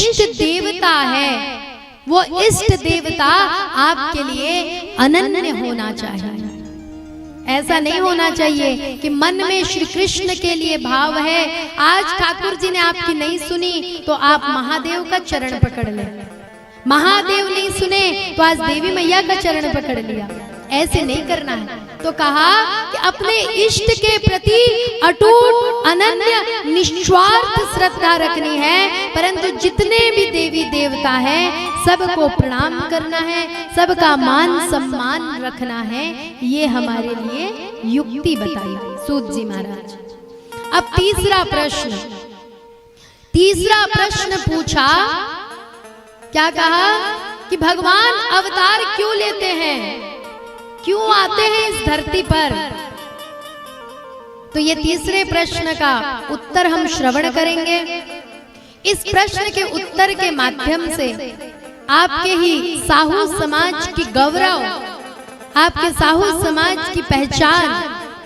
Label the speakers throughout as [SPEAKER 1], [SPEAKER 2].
[SPEAKER 1] इष्ट देवता है वो इष्ट देवता आपके लिए अनन्य होना चाहिए। ऐसा नहीं होना चाहिए कि मन में श्री कृष्ण के लिए भाव है, आज ठाकुर जी ने आपकी नहीं सुनी तो आप महादेव का चरण पकड़ ले, महादेव नहीं सुने तो आज देवी मैया का चरण पकड़ लिया। ऐसे नहीं करना है। तो कहा कि अपने इष्ट के प्रति अटूट अनन्य निस्वार्थ श्रद्धा रखनी है, परंतु जितने भी देवी देवता हैं सबको प्रणाम करना है, सबका मान सम्मान रखना है, ये हमारे लिए युक्ति बताई सूत जी महाराज। अब तीसरा प्रश्न पूछा, क्या कहा कि भगवान अवतार क्यों लेते हैं, क्यों आते हैं इस धरती पर। तो ये तीसरे प्रश्न का उत्तर हम श्रवण करेंगे। इस प्रश्न के उत्तर के माध्यम से आपके ही साहू समाज की गौरव, आपके साहू समाज की पहचान,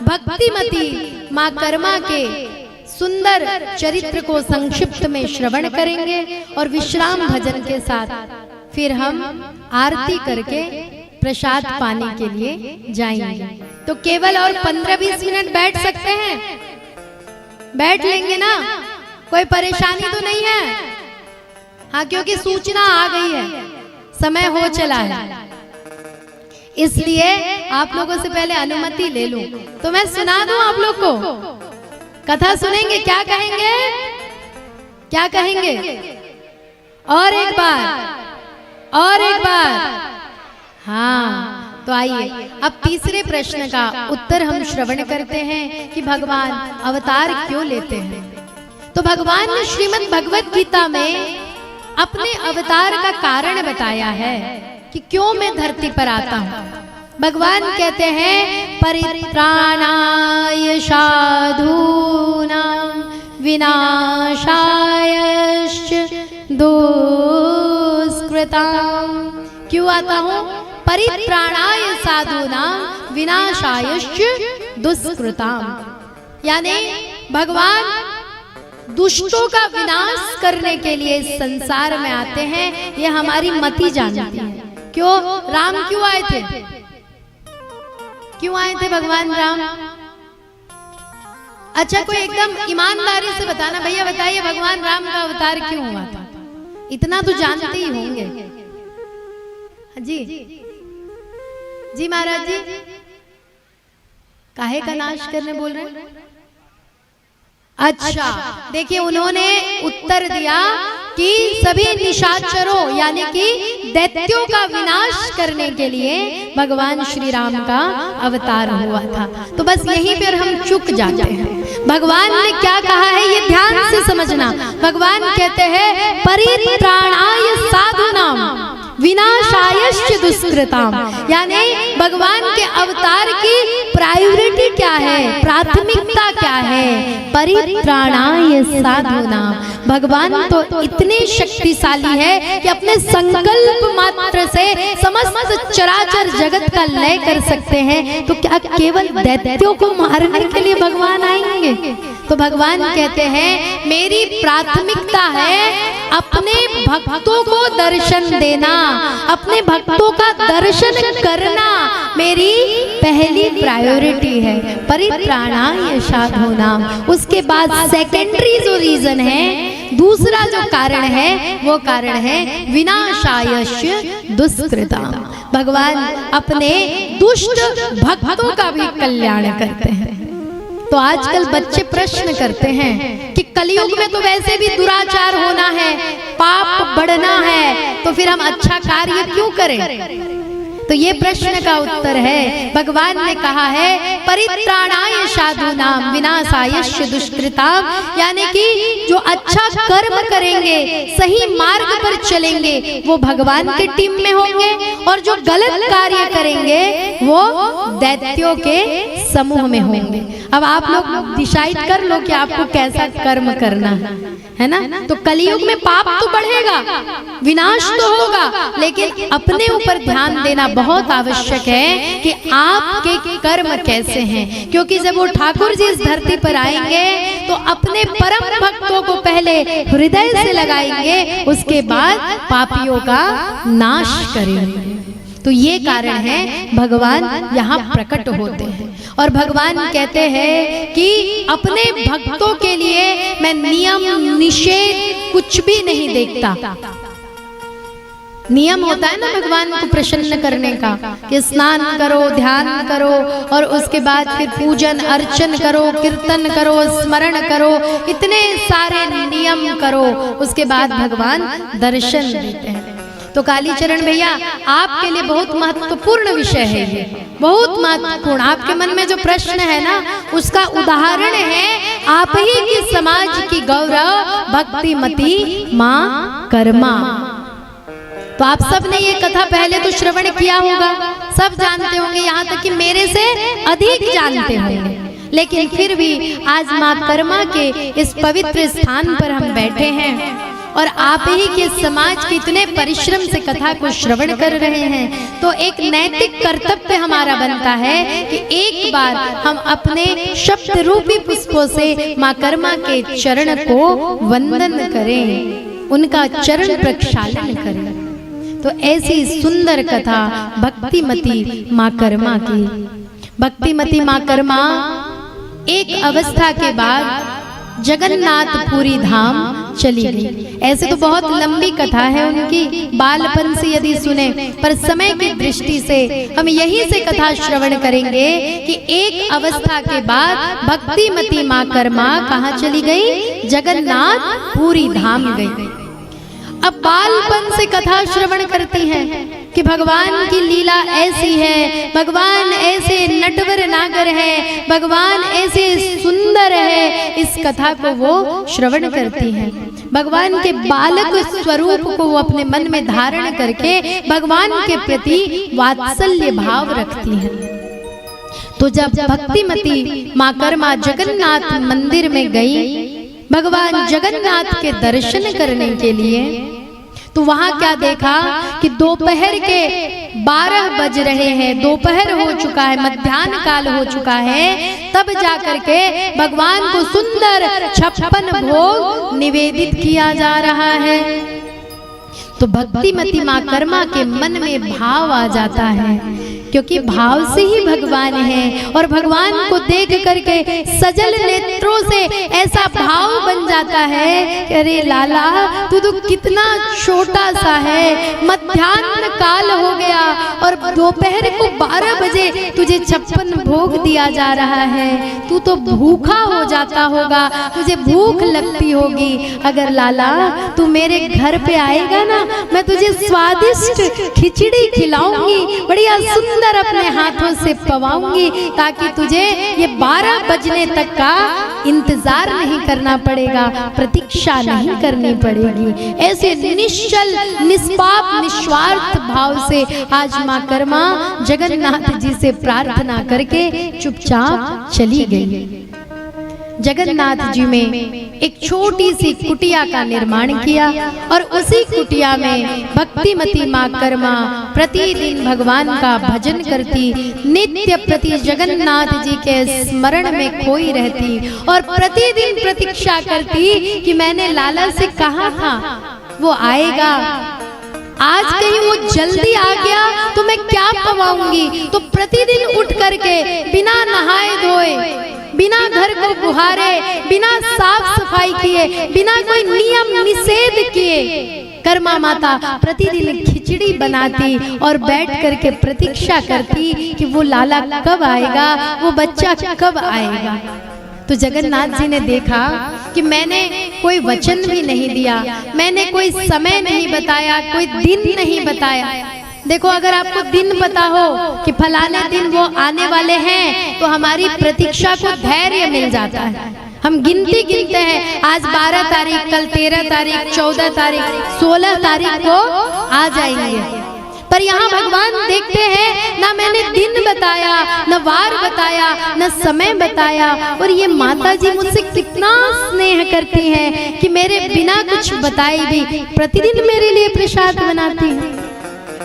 [SPEAKER 1] भक्तिमती मां कर्मा के सुंदर चरित्र को संक्षिप्त में श्रवण करेंगे और विश्राम भजन के साथ फिर हम आरती करके प्रसाद पाने के लिए जाएंगे। तो केवल और 15-20 मिनट बैठ सकते हैं, बैठ लेंगे ना, कोई परेशानी तो नहीं है। हाँ, क्योंकि सूचना आ गई है, समय हो चला है, इसलिए आप लोगों से पहले अनुमति ले लूं। तो मैं सुना दूं आप लोग को, कथा सुनेंगे, क्या कहेंगे, क्या कहेंगे? और एक बार हाँ, तो आइए अब तीसरे प्रश्न का उत्तर हम श्रवण करते हैं कि भगवान अवतार क्यों लेते हैं। तो भगवान ने श्रीमद् भगवत गीता में अपने अवतार का कारण बताया है कि क्यों मैं धरती पर आता हूँ। भगवान कहते हैं परित्राणाय साधूनां विनाशायश्च दुष्कृतां। क्यों आता हूँ? परित्राणाय साधूनां विनाशायश्च दुष्कृतां, यानी भगवान दुष्टों का विनाश करने के लिए इस संसार में आते हैं। ये हमारी मति जानती है। क्यों राम क्यों आए थे, क्यों आए थे भगवान राम? अच्छा, कोई एकदम ईमानदारी से बताना, भैया बताइए भगवान राम का अवतार क्यों हुआ था? इतना तो जानते ही होंगे। जी महाराज जी, काहे का नाश करने बोल रहे हैं? अच्छा, देखिए उन्होंने उत्तर दिया कि सभी निशाचरों यानी कि दैत्यों का विनाश करने के लिए भगवान श्री राम का अवतार हुआ था। तो बस यहीं पर हम चुक जाते हैं। भगवान ने क्या कहा है ये ध्यान से समझना। भगवान कहते हैं परित्राणाय साधूनां विनाशायश्च दुष्कृतां, यानी भगवान के अवतार की प्रायोरिटी क्या है, प्राथमिकता क्या है? परित्राणाय साधूनां। भगवान तो इतने शक्तिशाली है कि अपने संकल्प मात्र से समस्त चराचर जगत का लय कर सकते हैं। तो क्या केवल दैत्यों को मारने के लिए भगवान आएंगे? तो भगवान कहते हैं मेरी प्राथमिकता है अपने भक्तों को दर्शन देना, अपने भक्तों का दर्शन करना मेरी पहली प्रायोरिटी है। परित्राणाय साधूनां। उसके बाद सेकेंडरी जो रीजन है, दूसरा जो कारण है वो कारण है विनाशायश्च दुष्कृतां। भगवान अपने दुष्ट भक्तों का भी कल्याण करते हैं। तो आजकल बच्चे प्रश्न करते हैं कि कलयुग में तो वैसे भी दुराचार होना है, पाप बढ़ना है, तो फिर हम अच्छा कार्य क्यों करें? तो ये प्रश्न का उत्तर है, भगवान ने कहा है परित्राणाय साधूनां विनाशायश्च दुष्कृतां, यानी कि जो अच्छा कर्म करेंगे, सही मार्ग पर चलेंगे, वो भगवान के टीम में होंगे, और जो गलत कार्य करेंगे वो दैत्यों के समूह में होंगे। अब आप लोग डिसाइड कर लो कि आपको कैसा कर्म करना है ना? तो कलयुग में पाप तो बढ़ेगा, आएगा, विनाश तो होगा, लेकिन अपने ऊपर ध्यान देना बहुत आवश्यक है कि आपके कर्म कैसे हैं। क्योंकि जब वो ठाकुर जी इस धरती पर आएंगे तो अपने परम भक्तों को पहले हृदय से लगाएंगे, उसके बाद पापियों का नाश करेंगे। तो ये कारण है भगवान यहाँ प्रकट होते हैं और भगवान कहते हैं कि अपने भक्तों के लिए मैं नियम निषेध कुछ भी नहीं देखता। नियम होता है ना भगवान को प्रसन्न करने का कि स्नान करो, ध्यान करो और उसके बाद फिर पूजन अर्चन करो, कीर्तन करो, स्मरण करो, इतने सारे नियम करो, उसके बाद भगवान दर्शन देते हैं। तो कालीचरण भैया आपके लिए बहुत महत्वपूर्ण विषय है ये, बहुत महत्वपूर्ण। आपके मन में जो प्रश्न है ना उसका उदाहरण है आप ही की समाज की गौरव भक्तिमती माँ कर्मा। तो आप सब ने ये कथा पहले तो श्रवण किया होगा, सब जानते होंगे, यहाँ तक कि मेरे से अधिक जानते होंगे, लेकिन फिर भी आज माँ कर्मा के इस पवित्र स्थान पर हम बैठे हैं और आप ही के समाज के इतने परिश्रम से कथा को श्रवण कर रहे हैं। तो एक नैतिक कर्तव्य हमारा बनता है कि एक बार हम अपने शब्द रूपी पुष्पों से माँ कर्मा के चरण को वंदन करें, उनका चरण प्रक्षालन करें। तो ऐसी सुंदर कथा भक्तिमती माँ कर्मा की। भक्तिमती माँ कर्मा एक अवस्था के बाद जगन्नाथपुरी धाम चली गई। ऐसे तो बहुत लंबी कथा है उनकी, बालपन से यदि सुने, पर समय की दृष्टि से हम यही से कथा श्रवण करेंगे कि एक अवस्था के बाद भक्तिमती माँ कर्मा कहाँ चली गई? जगन्नाथपुरी धाम गई। अब बालपन से कथा श्रवण करती हैं कि भगवान की लीला ऐसी है, भगवान ऐसे नटवर नागर है, भगवान ऐसे सुंदर है, इस कथा को वो श्रवण करती हैं। भगवान के बालक स्वरूप को वो अपने मन में धारण करके भगवान के प्रति वात्सल्य भाव रखती हैं। तो जब भक्तिमती माँ कर्मा जगन्नाथ मंदिर में गई भगवान जगन्नाथ के दर्शन करने के लिए, तो वहां क्या देखा कि दोपहर के 12 बज रहे हैं, दोपहर हो चुका है, मध्याह्न काल हो चुका है, तब जाकर के भगवान को सुंदर 56 भोग निवेदित किया जा रहा है। तो भक्तिमती माँ कर्मा के मन में भाव आ जाता है, क्योंकि भाव से ही भगवान है और भगवान को देख करके सजल नेत्रों से ऐसा भाव बन जाता है कि अरे लाला तू तो कितना छोटा सा है, मध्याह्न काल हो गया और दोपहर को 12 बजे तुझे 56 भोग दिया जा रहा है, तू तो भूखा हो जाता होगा, तुझे भूख लगती होगी। अगर लाला तू मेरे घर पे आएगा ना, मैं तुझे स्वादिष्ट खिचड़ी खिलाऊंगी, बढ़िया सुंदर अपने हाथों से पवाऊंगी, ताकि तुझे ये 12 बजने तक का इंतजार नहीं करना पड़ेगा, प्रतीक्षा नहीं करनी पड़ेगी। ऐसे निश्चल निष्पाप निस्वार्थ भाव से आज माँ कर्मा जगन्नाथ जी से प्रार्थना करके चुपचाप चली गई। जगन्नाथ जी में एक छोटी सी कुटिया का निर्माण किया और उसी कुटिया में भक्तिमती माँ कर्मा प्रतिदिन भगवान का भजन करती, नित्य प्रति जगन्नाथ जी के स्मरण में खोई रहती और प्रतिदिन प्रतीक्षा करती कि मैंने लाला से कहा था वो आएगा, आज कहीं वो जल्दी आ गया तो मैं क्या पवाऊंगी। तो प्रतिदिन उठ करके बिना नहाए धोए, बिना घर को बुहारे, बिना साफ सफाई किए, बिना कोई नियम निषेध किए कर्मा माता प्रतिदिन खिचड़ी बनाती और बैठ करके प्रतीक्षा करती कि वो लाला कब आएगा, वो बच्चा कब आएगा। तो जगन्नाथ जी ने देखा कि मैंने कोई वचन भी नहीं दिया, मैंने कोई समय नहीं बताया, कोई दिन नहीं बताया। देखो अगर आपको दिन पता हो कि फलाने दिन वो आने वाले हैं तो हमारी प्रतीक्षा को धैर्य मिल जाता है। हम गिनती गिनते हैं, आज 12 तारीख, कल 13 तारीख, 14 तारीख, 16 तारीख को आ जाएंगे। पर यहाँ भगवान देखते हैं ना मैंने दिन बताया, न वार बताया, न समय बताया, और ये माता जी मुझसे कितना स्नेह करती हैं कि मेरे बिना कुछ बताए भी प्रतिदिन मेरे लिए प्रसाद बनाती हैं।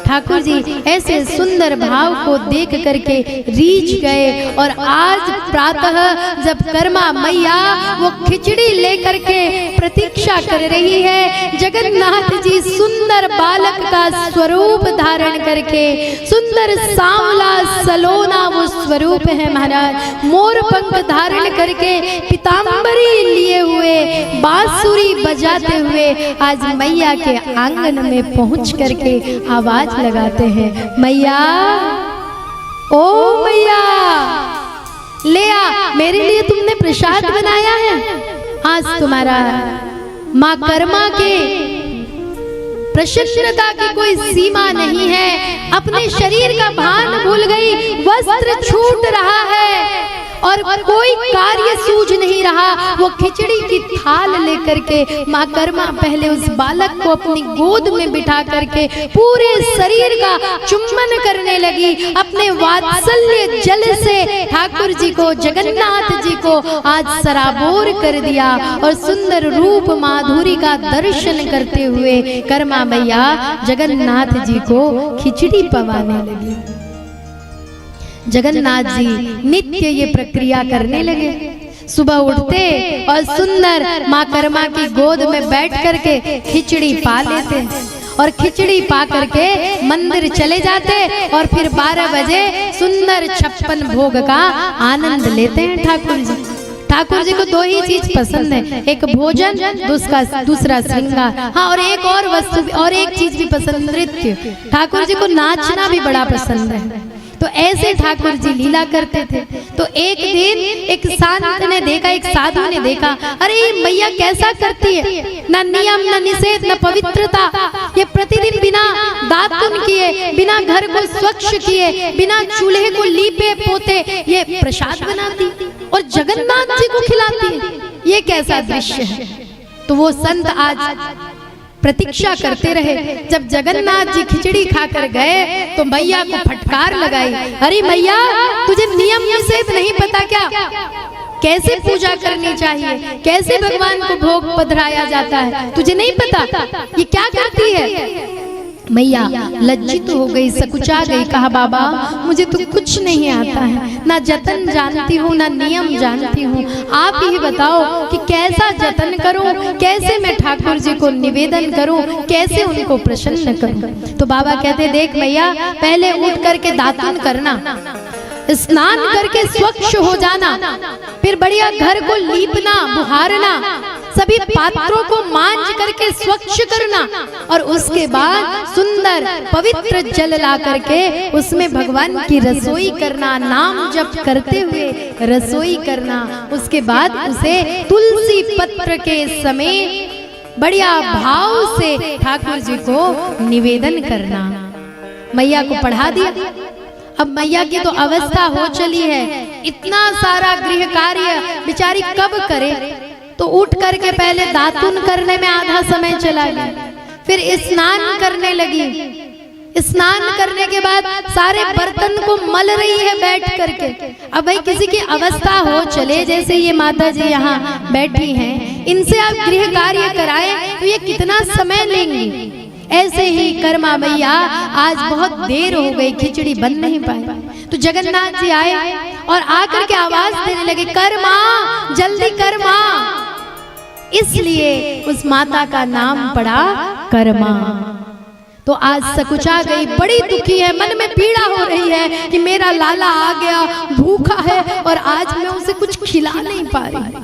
[SPEAKER 1] ठाकुर जी ऐसे सुंदर भाव को देख करके रीझ गए, और आज प्रातः जब कर्मा मैया वो खिचड़ी लेकर के प्रतीक्षा कर रही है, जगन्नाथ जी सुंदर बालक का स्वरूप धारण करके, सुंदर सांवला सलोना वो स्वरूप है महाराज, मोर पंख धारण करके पीतांबरी लिए हुए बांसुरी बजाते हुए आज मैया के आंगन में पहुंच करके आवाज लगाते हैं, मैया ओ मैया ले आ, मेरे लिए तुमने प्रसाद बनाया है। आज तुम्हारा माँ कर्मा के प्रसन्नता की कोई सीमा नहीं है, अपने शरीर का भान भूल गई, वस्त्र छूट रहा है और कोई कार्य सूझ नहीं रहा। वो खिचड़ी की थाल लेकर के माँ कर्मा पहले उस बालक को अपनी गोद में बिठा करके पूरे शरीर का चुम्बन करने लगी, अपने वात्सल्य जल से ठाकुर जी को, जगन्नाथ जी को आज सराबोर कर दिया, और सुंदर रूप माधुरी का दर्शन करते हुए कर्मा मैया जगन्नाथ जी को खिचड़ी पवाने लगी। जगन्नाथ जी नित्य ये प्रक्रिया करने लगे, सुबह उठते और सुंदर माँ कर्मा की गोद में बैठ करके खिचड़ी पा लेते, और खिचड़ी पा करके मंदिर चले जाते, और फिर 12 बजे सुंदर 56 भोग का आनंद लेते हैं ठाकुर जी। ठाकुर जी को 2 ही चीज पसंद है, एक भोजन, दूसरा श्रृंगार, हाँ और एक और वस्तु और एक चीज भी पसंद, नृत्य। ठाकुर जी को नाचना भी बड़ा पसंद है। तो ऐसे ठाकुर जी लीला करते थे। तो एक दिन एक संत ने देखा, एक साधु ने देखा, अरे ये मैया कैसा करती है, न नियम न निषेध न पवित्रता, ये प्रतिदिन बिना दातुन किए, बिना घर को स्वच्छ किए, बिना चूल्हे को लीपे पोते ये प्रसाद बनाती और जगन्नाथ जी को खिलाती है, ये कैसा दृश्य है। तो वो संत आज प्रतीक्षा करते रहे, जब जगन्नाथ जी खिचड़ी खाकर गए तो मैया को फटकार लगाई, अरे मैया तुझे नियम निषेध नहीं पता क्या, कैसे पूजा करनी चाहिए, कैसे भगवान को भोग पधराया जाता है, तुझे नहीं पता, ये क्या करती है। मैया लज्जित हो गई, सकुचा गई, कहा बाबा मुझे तो कुछ नहीं आता है, ना जतन जानती हूँ ना नियम जानती हूँ, आप ही बताओ कि कैसा जतन करूँ, कैसे मैं ठाकुर जी को निवेदन करूँ, कैसे उनको प्रसन्न करूँ। तो बाबा कहते देख मैया, पहले उठ करके दातुन करना, स्नान करके स्वच्छ हो जाना, फिर बढ़िया घर को लीपना बुहारना, सभी पात्रों को मांज करके स्वच्छ करना, और उसके बाद सुंदर पवित्र जल ला करके उसमें भगवान की रसोई करना, नाम जप करते हुए रसोई करना, उसके बाद उसे तुलसी पत्र के समेत बढ़िया भाव से ठाकुर जी को निवेदन करना। मैया को पढ़ा दिया। अब मैया की तो अवस्था हो चली है, इतना सारा गृह कार्य बेचारी कब करे, तो उठ करके पहले दातुन करने में आधा समय चला गया, फिर स्नान करने लगी, स्नान करने के बाद सारे बर्तन को मल रही है बैठ करके। अब भाई किसी की अवस्था हो चले, जैसे ये माता जी यहाँ बैठी हैं, इनसे आप गृह कार्य कराएं तो ये कितना समय लेंगी। ऐसे ही कर्मा मैया आज बहुत देर हो गई, खिचड़ी बन नहीं पाई, तो जगन्नाथ जी आए और आकर के आवाज देने लगे, कर्मा जल्दी कर्मा, इसलिए उस माता का नाम पड़ा कर्मा। तो आज सकुचा गई, बड़ी दुखी है, मन में पीड़ा हो रही है कि मेरा लाला आ गया, भूखा है और आज मैं उसे कुछ खिला नहीं पा रही।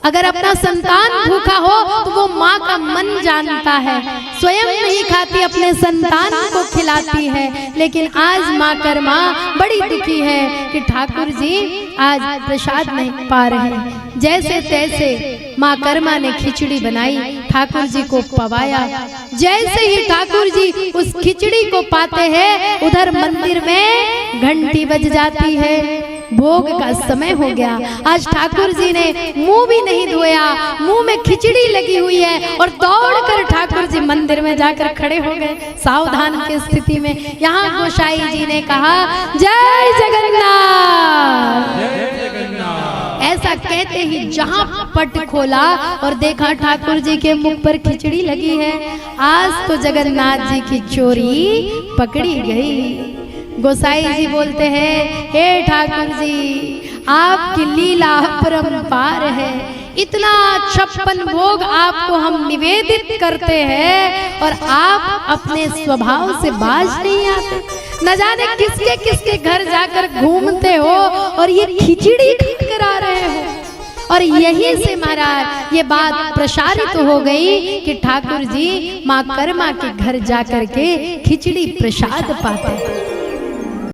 [SPEAKER 1] अगर अपना संतान भूखा हो तो वो माँ का मन जानता है, स्वयं नहीं खाती, अपने संतान को खिलाती है। लेकिन आज माँ कर्मा बड़ी दुखी है कि ठाकुर जी आज प्रसाद नहीं पा रहे। जैसे तैसे माँ कर्मा ने खिचड़ी बनाई, ठाकुर जी को पवाया। जैसे ही ठाकुर जी उस खिचड़ी को पाते हैं, उधर मंदिर में घंटी बज जाती है, भोग का समय हो गया। आज ठाकुर जी ने मुंह भी नहीं धोया, मुंह में खिचड़ी लगी हुई है और दौड़कर ठाकुर जी मंदिर मंदिर में जाकर खड़े हो गए सावधान की स्थिति में। यहाँ गोसाई जी ने कहा जय जगन्नाथ। ऐसा कहते ही जहां पट खोला और देखा ठाकुर जी के मुख पर खिचड़ी लगी है। आज तो जगन्नाथ जी की चोरी पकड़ी गई। गोसाई जी बोलते हैं हे ठाकुर जी, आपकी लीला परंपार है। इतना 56 भोग आपको हम निवेदित करते हैं और आप अपने स्वभाव से बाज नहीं आते। न जाने किसके किसके घर जाकर घूमते हो और ये खिचड़ी खाकर आ रहे हो। और यहीं से महाराज ये बात प्रसारित हो गई कि ठाकुर जी माँ कर्मा के घर जाकर के खिचड़ी प्रसाद पाते।